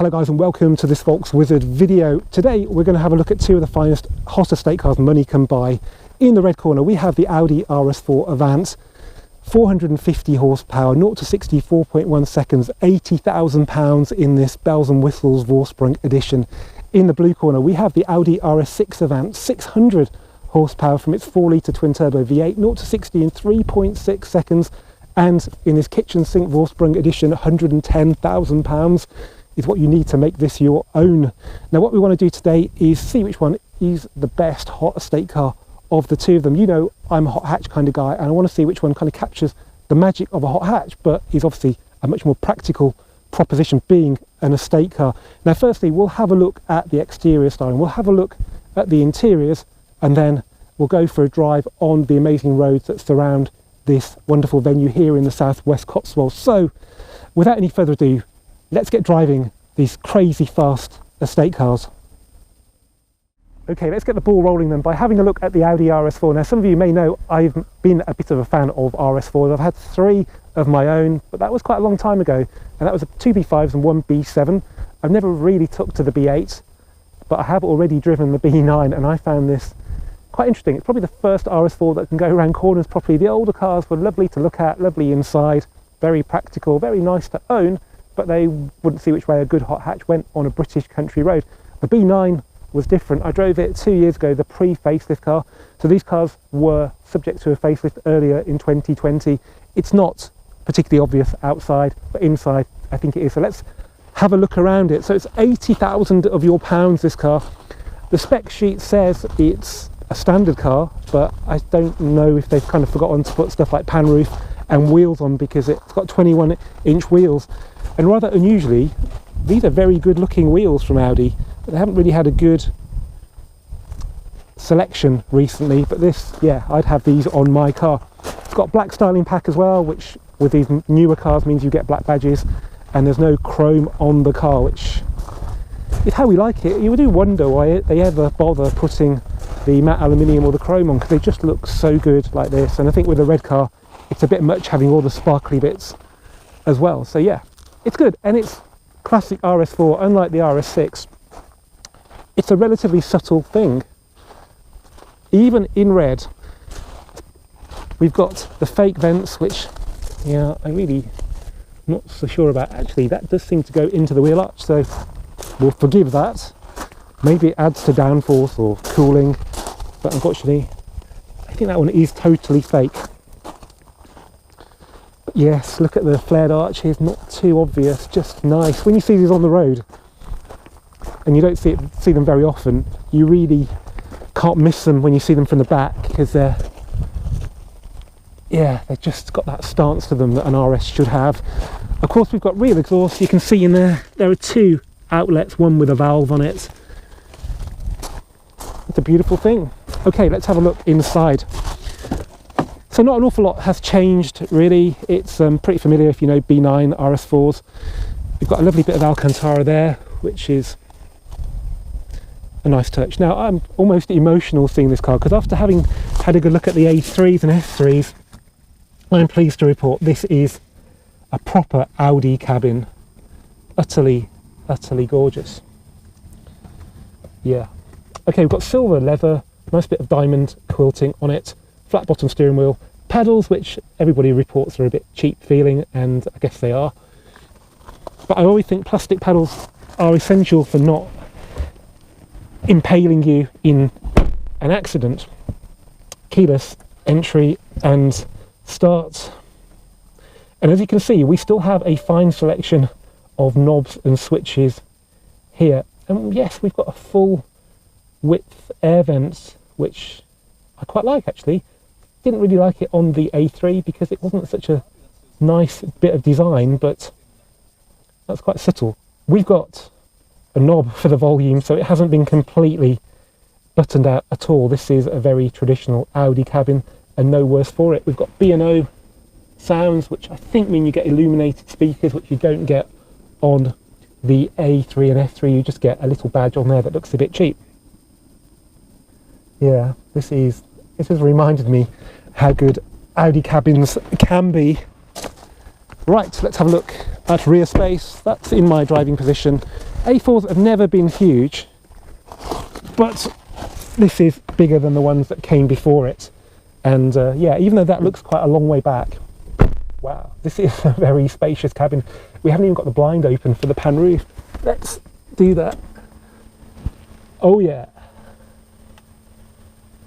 Hello guys and welcome to this Volks Wizard video. Today we're going to have a look at two of the finest, hottest estate cars money can buy. In the red corner we have the Audi RS4 Avant, 450 horsepower, 0 to 60, 4.1 seconds, £80,000 in this bells and whistles Vorsprung edition. In the blue corner we have the Audi RS6 Avant, 600 horsepower from its 4-litre twin-turbo V8, 0 to 60 in 3.6 seconds, and in this kitchen sink Vorsprung edition, £110,000 is what you need to make this your own. Now what we want to do today is see which one is the best hot estate car of the two of them. You know I'm a hot hatch kind of guy, and I want to see which one kind of captures the magic of a hot hatch, but is obviously a much more practical proposition being an estate car. Now firstly we'll have a look at the exterior styling, we'll have a look at the interiors, and then we'll go for a drive on the amazing roads that surround this wonderful venue here in the southwest Cotswolds. So without any further ado, let's get driving these crazy fast estate cars. Okay, let's get the ball rolling then by having a look at the Audi RS4. Now some of you may know I've been a bit of a fan of RS4s. I've had 3 of my own, but that was quite a long time ago, and that was 2 B5s and 1 B7. I've never really took to the B8, but I have already driven the B9 and I found this quite interesting. It's probably the first RS4 that can go around corners properly. The older cars were lovely to look at, lovely inside, very practical, very nice to own, but they wouldn't see which way a good hot hatch went on a British country road. The B9 was different. I drove it 2 years ago, the pre-facelift car. So these cars were subject to a facelift earlier in 2020. It's not particularly obvious outside, but inside I think it is. So let's have a look around it. So it's 80,000 of your pounds, this car. The spec sheet says it's a standard car, but I don't know if they've kind of forgotten to put stuff like pan roof and wheels on, because it's got 21-inch wheels. And rather unusually, these are very good looking wheels from Audi, but they haven't really had a good selection recently. But this, yeah, I'd have these on my car. It's got a black styling pack as well, which with these newer cars means you get black badges, and there's no chrome on the car, which is how we like it. You do wonder why they ever bother putting the matte aluminium or the chrome on, because they just look so good like this. And I think with a red car it's a bit much having all the sparkly bits as well. So yeah, it's good, and it's classic RS4. Unlike the RS6, it's a relatively subtle thing. Even in red we've got the fake vents, which, yeah, I really not so sure about. Actually, that does seem to go into the wheel arch, so we'll forgive that. Maybe it adds to downforce or cooling, but unfortunately I think that one is totally fake. But yes, look at the flared arches, not too obvious, just nice. When you see these on the road, and you don't see them very often, you really can't miss them when you see them from the back, because they've just got that stance to them that an RS should have. Of course we've got real exhaust. You can see in there are 2 outlets, one with a valve on it. It's a beautiful thing. Okay, let's have a look inside. So not an awful lot has changed really. It's pretty familiar if you know B9 RS4s. We've got a lovely bit of Alcantara there, which is a nice touch. Now I'm almost emotional seeing this car, because after having had a good look at the A3s and F3s, I'm pleased to report this is a proper Audi cabin. Utterly gorgeous. Yeah. Okay, we've got silver leather, nice bit of diamond quilting on it, flat bottom steering wheel, pedals which everybody reports are a bit cheap feeling, and I guess they are. But I always think plastic pedals are essential for not impaling you in an accident. Keyless entry and start. And as you can see, we still have a fine selection of knobs and switches here. And yes, we've got a full width air vents, which I quite like actually. Didn't really like it on the A3 because it wasn't such a nice bit of design, but that's quite subtle. We've got a knob for the volume, so it hasn't been completely buttoned out at all. This is a very traditional Audi cabin, and no worse for it. We've got B&O sounds, which I think mean you get illuminated speakers, which you don't get on the A3 and F3. You just get a little badge on there that looks a bit cheap. Yeah, this has reminded me how good Audi cabins can be. Right, let's have a look at rear space. That's in my driving position. A4s have never been huge, but this is bigger than the ones that came before it. And yeah, even though that looks quite a long way back, wow, this is a very spacious cabin. We haven't even got the blind open for the pan roof. Let's do that. Oh yeah.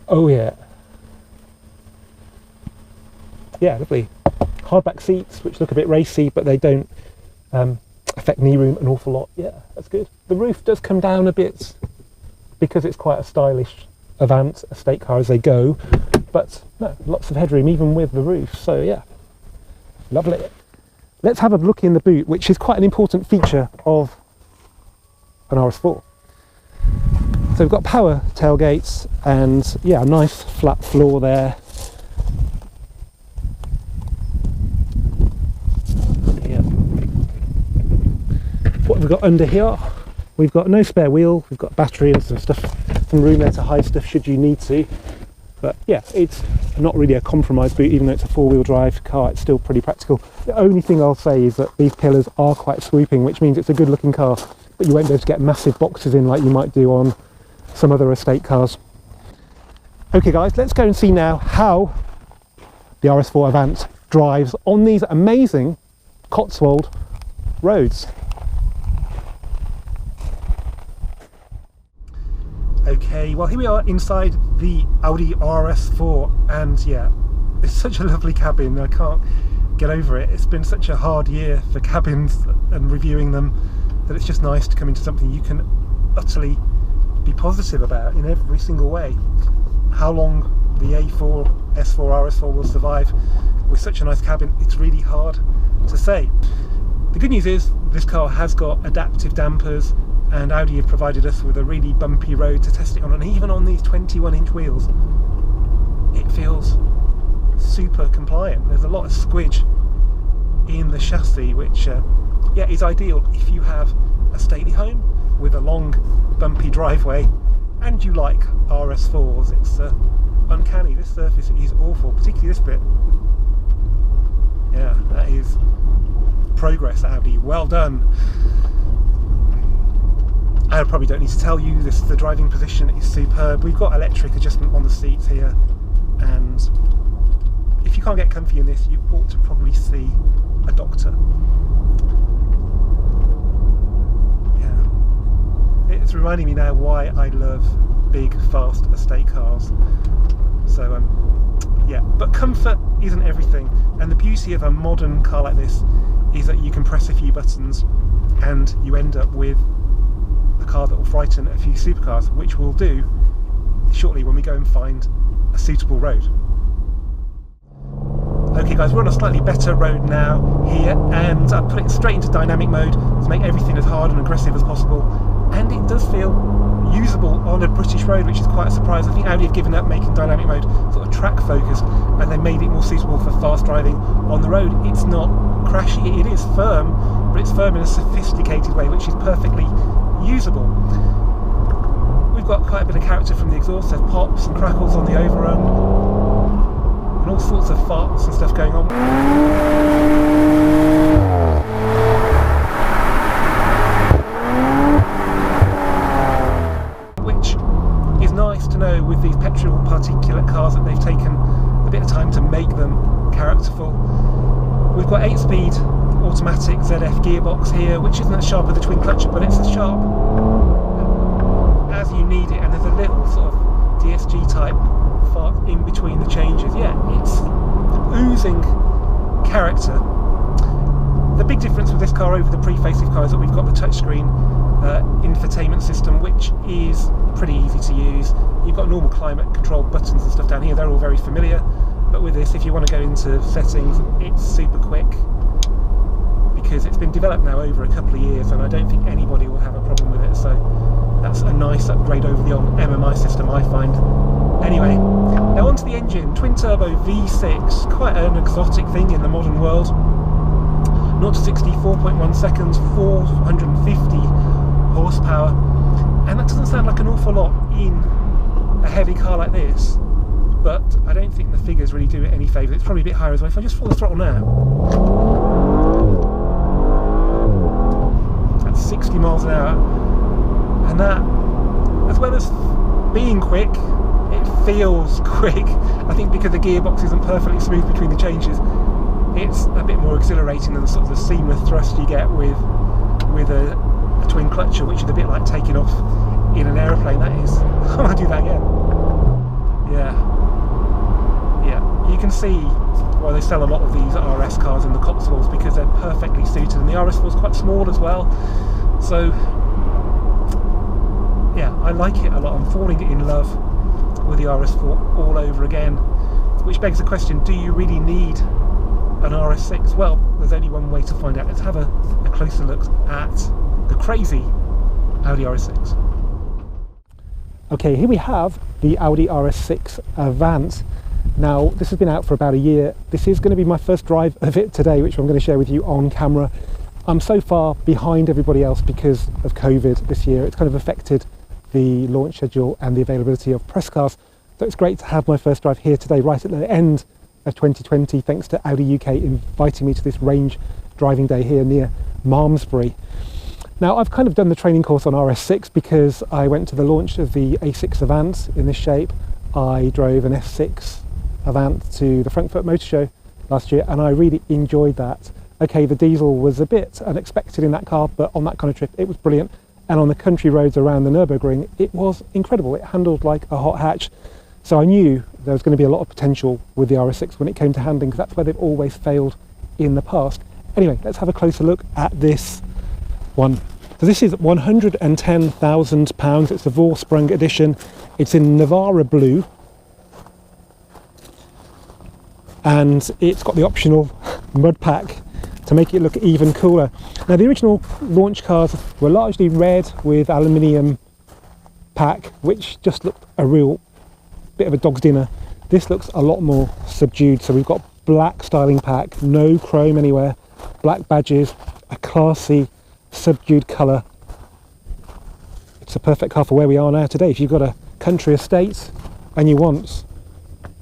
Oh yeah. Yeah, lovely. Hardback seats, which look a bit racy, but they don't affect knee room an awful lot. Yeah, that's good. The roof does come down a bit because it's quite a stylish Avant estate car as they go, but no, lots of headroom even with the roof. So yeah, lovely. Let's have a look in the boot, which is quite an important feature of an RS4. So we've got power tailgates and yeah, a nice flat floor there. What have we got under here? We've got no spare wheel, we've got battery and some stuff, some room there to hide stuff should you need to. But yeah, it's not really a compromise boot, even though it's a four-wheel drive car, it's still pretty practical. The only thing I'll say is that these pillars are quite swooping, which means it's a good looking car, but you won't be able to get massive boxes in like you might do on some other estate cars. Okay guys, let's go and see now how the RS4 Avant drives on these amazing Cotswold roads. Okay, well here we are inside the Audi RS4, and yeah, it's such a lovely cabin. I can't get over it. It's been such a hard year for cabins and reviewing them that it's just nice to come into something you can utterly be positive about in every single way. How long the A4, S4, RS4 will survive with such a nice cabin, it's really hard to say. The good news is this car has got adaptive dampers, and Audi have provided us with a really bumpy road to test it on, and even on these 21-inch wheels it feels super compliant. There's a lot of squidge in the chassis, which yeah, is ideal if you have a stately home with a long bumpy driveway and you like RS4s. It's uncanny. This surface is awful, particularly this bit. Yeah, that is progress, Audi, well done. I probably don't need to tell you this, the driving position is superb. We've got electric adjustment on the seats here, and if you can't get comfy in this, you ought to probably see a doctor. Yeah, it's reminding me now why I love big, fast estate cars. So yeah, but comfort isn't everything, and the beauty of a modern car like this is that you can press a few buttons and you end up with a car that will frighten a few supercars, which we'll do shortly when we go and find a suitable road. Okay guys, we're on a slightly better road now here, and I put it straight into dynamic mode to make everything as hard and aggressive as possible, and it does feel usable on a British road, which is quite a surprise. I think Audi have given up making dynamic mode sort of track focused, and they made it more suitable for fast driving on the road. It's not crashy, it is firm, but it's firm in a sophisticated way, which is perfectly usable. We've got quite a bit of character from the exhaust. There's pops and crackles on the overrun, and all sorts of farts and stuff going on. Which is nice to know with these petrol particulate cars that they've taken a bit of time to make them characterful. We've got 8-speed automatic ZF gearbox here, which isn't as sharp as the twin clutch, but it's as sharp as you need it, and there's a little sort of DSG type fart in between the changes. Yeah, it's oozing character. The big difference with this car over the pre-facelift car is that we've got the touchscreen infotainment system, which is pretty easy to use. You've got normal climate control buttons and stuff down here, they're all very familiar, but with this, if you want to go into settings, it's super quick, because it's been developed now over a couple of years, and I don't think anybody will have a problem with it. So that's a nice upgrade over the old MMI system, I find. Anyway, now onto the engine. Twin turbo V6, quite an exotic thing in the modern world. 0 to 60, 4.1 seconds, 450 horsepower, and that doesn't sound like an awful lot in a heavy car like this, but I don't think the figures really do it any favour. It's probably a bit higher as well. If I just pull the throttle now, 50 miles an hour, and that, as well as being quick, it feels quick. I think because the gearbox isn't perfectly smooth between the changes, it's a bit more exhilarating than the sort of the seamless thrust you get with a twin clutcher, which is a bit like taking off in an aeroplane. That is, I want to do that again. Yeah, you can see why they sell a lot of these RS cars in the Cotswolds, because they're perfectly suited, and the RS4 is quite small as well. So yeah, I like it a lot. I'm falling in love with the RS4 all over again, which begs the question, do you really need an RS6? Well, there's only one way to find out. Let's have a closer look at the crazy Audi RS6. Okay, here we have the Audi RS6 Avant. Now, this has been out for about a year. This is going to be my first drive of it today, which I'm going to share with you on camera. I'm so far behind everybody else because of COVID this year. It's kind of affected the launch schedule and the availability of press cars. So it's great to have my first drive here today, right at the end of 2020, thanks to Audi UK inviting me to this range driving day here near Malmesbury. Now, I've kind of done the training course on RS6 because I went to the launch of the A6 Avant in this shape. I drove an S6 Avant to the Frankfurt Motor Show last year, and I really enjoyed that. Okay, the diesel was a bit unexpected in that car, but on that kind of trip it was brilliant, and on the country roads around the Nürburgring it was incredible. It handled like a hot hatch, so I knew there was going to be a lot of potential with the RS6 when it came to handling, because that's where they've always failed in the past. Anyway, let's have a closer look at this one. So this is £110,000. It's the Vorsprung edition. It's in Navarra blue, and it's got the optional mud pack to make it look even cooler. Now, the original launch cars were largely red with aluminium pack, which just looked a real bit of a dog's dinner. This looks a lot more subdued. So we've got black styling pack, no chrome anywhere, black badges, a classy subdued colour. It's a perfect car for where we are now today. If you've got a country estate and you want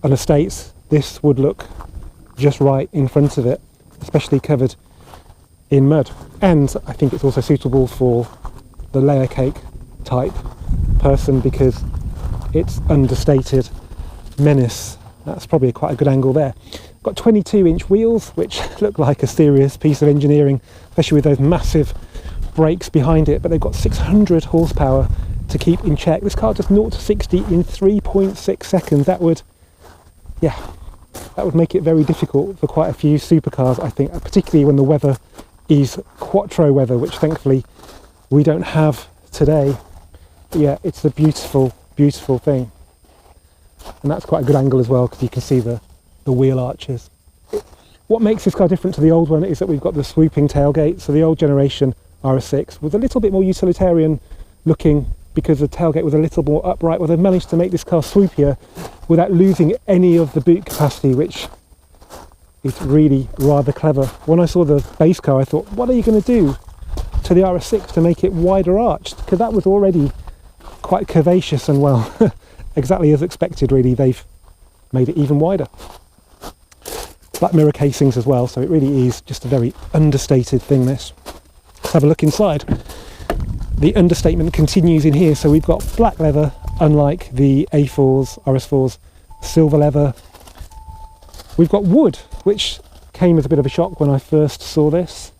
an estate, this would look just right in front of it, especially covered in mud. And I think it's also suitable for the layer cake type person because it's understated menace. That's probably quite a good angle there. Got 22-inch wheels, which look like a serious piece of engineering, especially with those massive brakes behind it, but they've got 600 horsepower to keep in check. This car does 0 to 60 in 3.6 seconds. That would make it very difficult for quite a few supercars, I think, particularly when the weather is quattro weather, which thankfully we don't have today. But yeah, it's a beautiful, beautiful thing. And that's quite a good angle as well, because you can see the wheel arches. What makes this car different to the old one is that we've got the swooping tailgate. So the old generation RS6 was a little bit more utilitarian looking because the tailgate was a little more upright. Well, they've managed to make this car swoopier without losing any of the boot capacity, which is really rather clever. When I saw the base car, I thought, what are you going to do to the RS6 to make it wider arched? Because that was already quite curvaceous, and well, exactly as expected really, they've made it even wider. Black mirror casings as well, so it really is just a very understated thing, this. Let's have a look inside. The understatement continues in here. So we've got black leather, unlike the A4s, RS4s, silver leather. We've got wood, which came as a bit of a shock when I first saw this,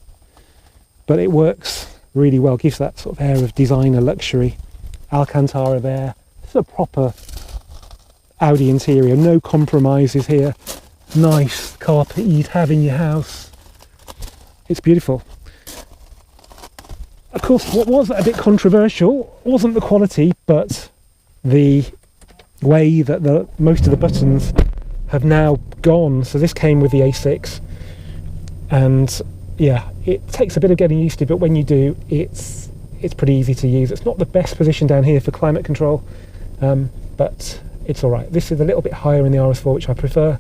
but it works really well, gives that sort of air of designer luxury. Alcantara there. This is a proper Audi interior, no compromises here. Nice carpet you'd have in your house. It's beautiful. Of course, what was a bit controversial wasn't the quality, but the way that most of the buttons have now gone. So this came with the A6, and yeah, it takes a bit of getting used to, but when you do, it's pretty easy to use. It's not the best position down here for climate control, but it's all right. This is a little bit higher in the RS4, which I prefer,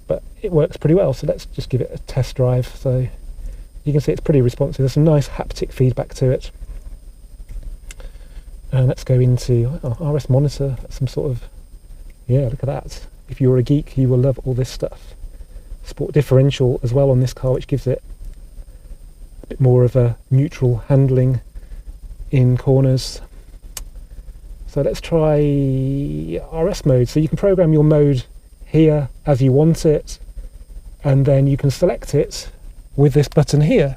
but it works pretty well. So let's just give it a test drive. So you can see it's pretty responsive. There's some nice haptic feedback to it. And let's go into RS monitor, some sort of, yeah, look at that. If you're a geek, you will love all this stuff. Sport differential as well on this car, which gives it a bit more of a neutral handling in corners. So let's try RS mode. So you can program your mode here as you want it, and then you can select it with this button here.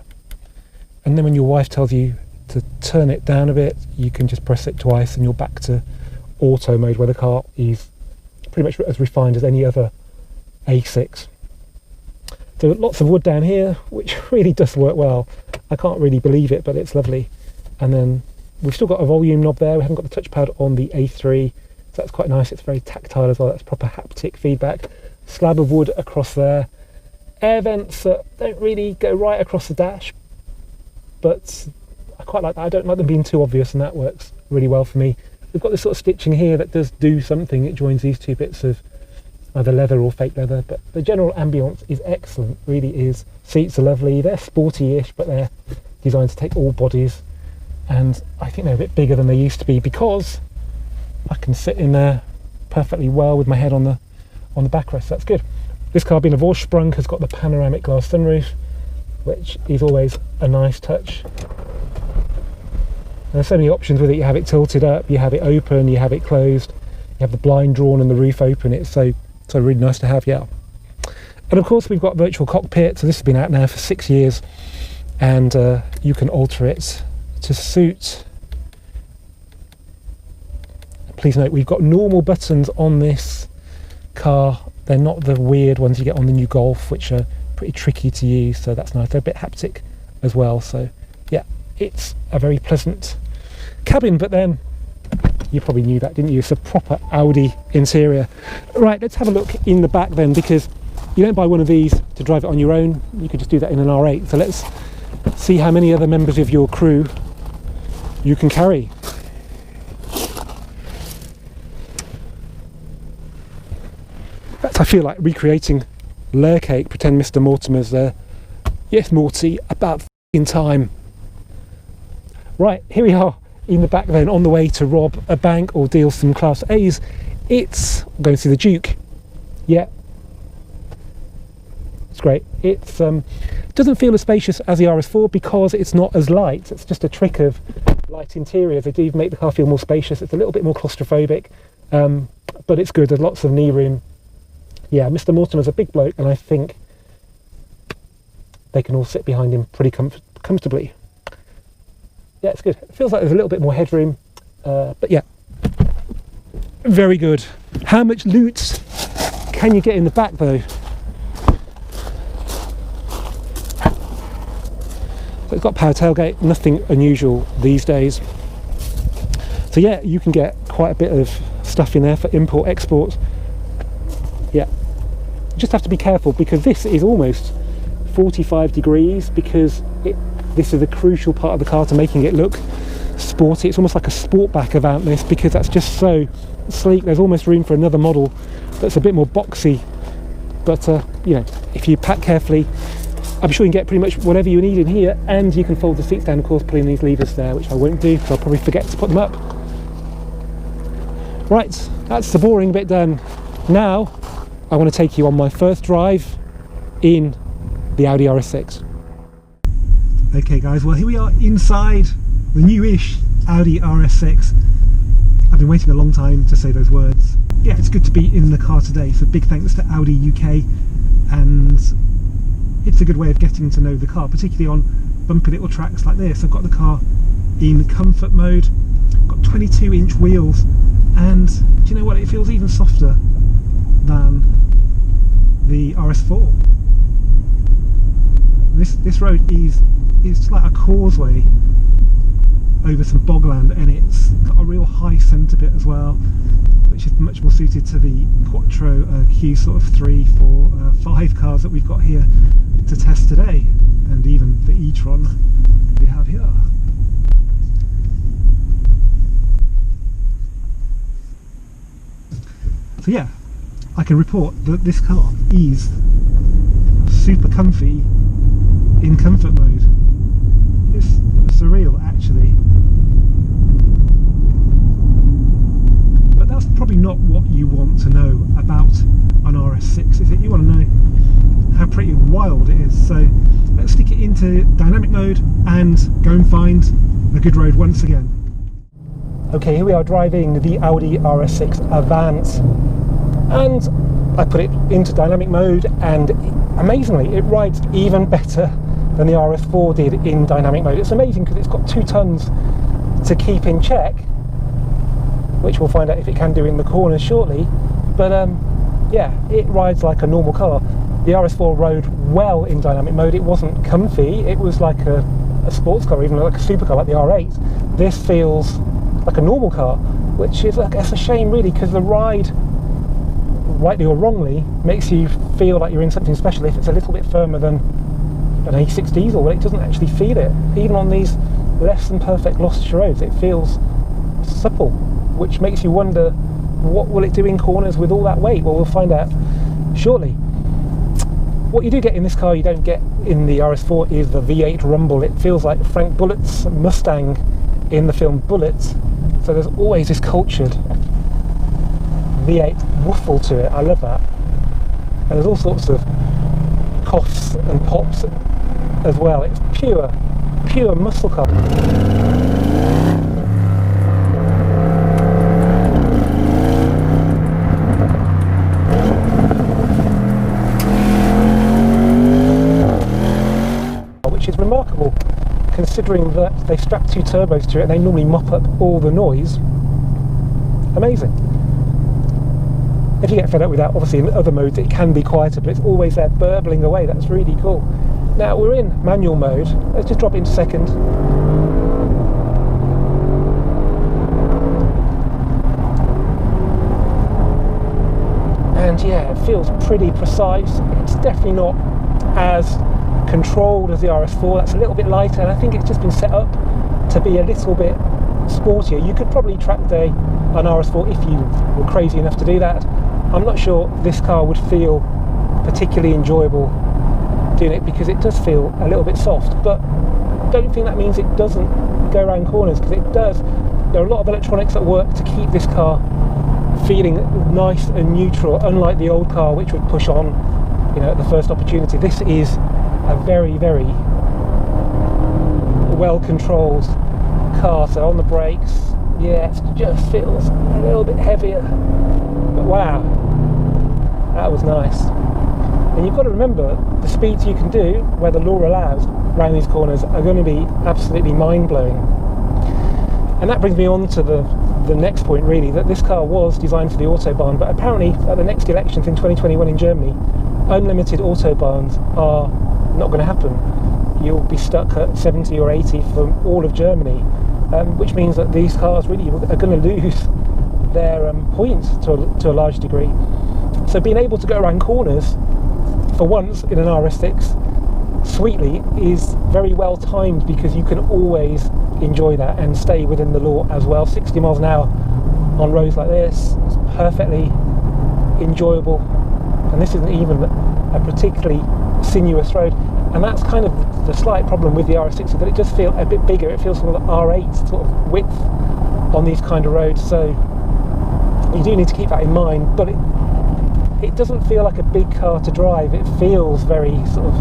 And then when your wife tells you to turn it down a bit, you can just press it twice and you're back to auto mode, where the car is pretty much as refined as any other A6. So lots of wood down here, which really does work well. I can't really believe it, but it's lovely. And then we've still got a volume knob there. We haven't got the touchpad on the A3, so that's quite nice. It's very tactile as well. That's proper haptic feedback. Slab of wood across there. Air vents that don't really go right across the dash, but I quite like that. I don't like them being too obvious, and that works really well for me. We've got this sort of stitching here that does do something. It joins these two bits of either leather or fake leather, but the general ambience is excellent, really is. Seats are lovely. They're sporty-ish, but they're designed to take all bodies, and I think they're a bit bigger than they used to be because I can sit in there perfectly well with my head on the backrest. That's good. This car, being a Vorsprung, has got the panoramic glass sunroof, which is always a nice touch. There's so many options with it. You have it tilted up, you have it open, you have it closed, you have the blind drawn and the roof open. It's so really nice to have, yeah. And of course we've got virtual cockpit. So this has been out now for 6 years, and you can alter it to suit. Please note we've got normal buttons on this car. They're not the weird ones you get on the new Golf, which are pretty tricky to use, so that's nice. They're a bit haptic as well, so yeah, it's a very pleasant cabin. But then, you probably knew that, didn't you? It's a proper Audi interior. Right, let's have a look in the back then, because you don't buy one of these to drive it on your own. You could just do that in an R8. So let's see how many other members of your crew you can carry. I feel like recreating layer cake. Pretend Mr. Mortimer's there. Yes, Morty, about in time. Right, here we are in the back then, on the way to rob a bank or deal some Class A's. It's going to see the Duke. Yeah, it's great. It's doesn't feel as spacious as the RS4 because it's not as light. It's just a trick of light interiors. They do even make the car feel more spacious. It's a little bit more claustrophobic, but it's good. There's lots of knee room. Yeah, Mr. Mortimer's a big bloke, and I think they can all sit behind him pretty comfortably. Yeah, it's good. It feels like there's a little bit more headroom, but yeah, very good. How much loot can you get in the back though? So it's got power tailgate, nothing unusual these days. So yeah, you can get quite a bit of stuff in there for import exports. Yeah, just have to be careful because this is almost 45 degrees because this is a crucial part of the car to making it look sporty. It's almost like a sportback Avant this, because that's just so sleek. There's almost room for another model that's a bit more boxy, but you know, if you pack carefully, I'm sure you can get pretty much whatever you need in here. And you can fold the seats down, of course, pulling these levers there, which I won't do because I'll probably forget to put them up. Right, that's the boring bit done. Now I want to take you on my first drive in the Audi RS6. Okay guys, well here we are inside the newish Audi RS6. I've been waiting a long time to say those words. Yeah, it's good to be in the car today, so big thanks to Audi UK, and it's a good way of getting to know the car, particularly on bumpy little tracks like this. I've got the car in comfort mode, got 22-inch wheels, and do you know what, it feels even softer than the RS4. This road is like a causeway over some bogland, and it's got a real high centre bit as well, which is much more suited to the Quattro Q sort of 3, 4, 5 cars that we've got here to test today, and even the e-tron we have here. So yeah, I can report that this car is super comfy in comfort mode. It's surreal actually, but that's probably not what you want to know about an RS6, is it? You want to know how pretty wild it is. So let's stick it into dynamic mode and go and find a good road once again. Okay, here we are driving the Audi RS6 Avant, and I put it into dynamic mode, and amazingly it rides even better than the RS4 did in dynamic mode. It's amazing because it's got 2 tons to keep in check, which we'll find out if it can do in the corners shortly. But yeah, it rides like a normal car. The RS4 rode well in dynamic mode. It wasn't comfy, it was like a sports car, even like a supercar like the R8. This feels like a normal car, which is, I guess, a shame really, because the ride, rightly or wrongly, makes you feel like you're in something special. If it's a little bit firmer than an A6 diesel, well, it doesn't actually feel it. Even on these less than perfect Gloucestershire roads, it feels supple, which makes you wonder, what will it do in corners with all that weight? Well, we'll find out shortly. What you do get in this car you don't get in the RS4 is the V8 rumble. It feels like Frank Bullitt's Mustang in the film Bullitt. So there's always this cultured V8 woofle to it. I love that. And there's all sorts of coughs and pops as well. It's pure muscle car. Which is remarkable, considering that they strap 2 turbos to it and they normally mop up all the noise. Amazing. If you get fed up with that, obviously in other modes it can be quieter, but it's always there burbling away. That's really cool. Now we're in manual mode. Let's just drop it into second. And yeah, it feels pretty precise. It's definitely not as controlled as the RS4. That's a little bit lighter, and I think it's just been set up to be a little bit sportier. You could probably track day an RS4 if you were crazy enough to do that. I'm not sure this car would feel particularly enjoyable doing it, because it does feel a little bit soft, but don't think that means it doesn't go around corners, because it does. There are a lot of electronics at work to keep this car feeling nice and neutral, unlike the old car which would push on, you know, at the first opportunity. This is a very, very well controlled car. So on the brakes, yeah, it just feels a little bit heavier, but wow, that was nice. And you've got to remember, the speeds you can do where the law allows around these corners are going to be absolutely mind-blowing. And that brings me on to the next point really, that this car was designed for the Autobahn, but apparently at the next elections in 2021 in Germany, unlimited Autobahns are not going to happen. You'll be stuck at 70 or 80 for all of Germany, which means that these cars really are going to lose their points to a large degree. So being able to go around corners for once in an RS6 sweetly is very well timed, because you can always enjoy that and stay within the law as well. 60 miles an hour on roads like this is perfectly enjoyable, and this isn't even a particularly sinuous road. And that's kind of the slight problem with the RS6, is that it does feel a bit bigger. It feels sort of R8 sort of width on these kind of roads, so you do need to keep that in mind. But it doesn't feel like a big car to drive. It feels very sort of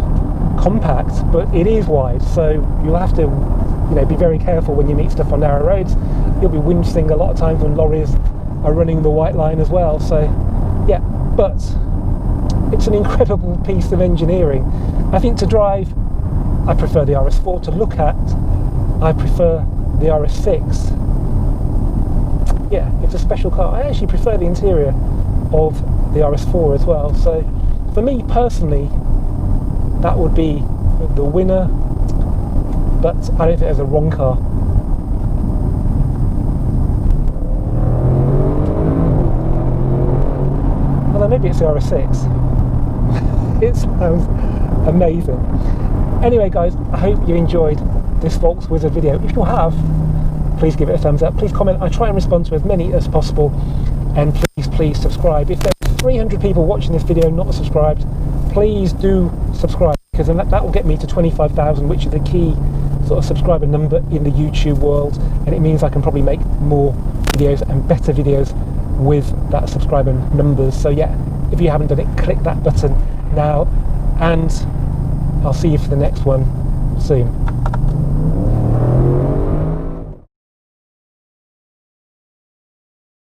compact, but it is wide, so you'll have to, you know, be very careful when you meet stuff on narrow roads. You'll be wincing a lot of times when lorries are running the white line as well. So yeah, but it's an incredible piece of engineering. I think to drive, I prefer the RS4. To look at, I prefer the RS6. Yeah, it's a special car. I actually prefer the interior of the RS4 as well. So for me personally, that would be the winner, but I don't think there's a wrong car. Although maybe it's the RS6. It sounds amazing. Anyway guys, I hope you enjoyed this Volks Wizard video. If you have, please give it a thumbs up. Please comment. I try and respond to as many as possible. And please subscribe. If there's 300 people watching this video not subscribed, please do subscribe, because then that will get me to 25,000, which is the key sort of subscriber number in the YouTube world, and it means I can probably make more videos and better videos with that subscriber numbers. So yeah, if you haven't done it, click that button now, and I'll see you for the next one soon.